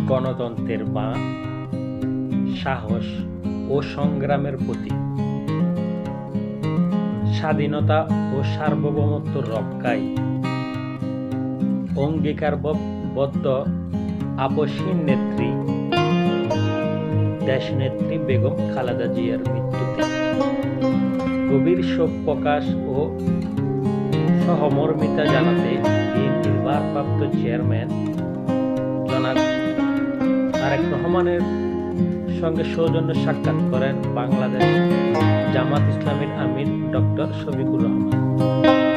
গণতন্ত্রের মা, সাহস ও সংগ্রামের প্রতীক। স্বাধীনতা ও সার্বভৌমত্ব রক্ষায় অঙ্গীকারবদ্ধ আপসহীন নেত্রী দেশনেত্রী বেগম খালেদা জিয়ার মৃত্যুতে গভীর শোক প্রকাশ ও সহমর্মিতা জানাতে বিএনপির ভারপ্রাপ্ত চেয়ারম্যান জনাব তারেক রহমানের সঙ্গে সৌজন্য সাক্ষাৎ করেন বাংলাদেশ জামাত ইসলামীর আমির ডক্টর শফিকুর রহমান।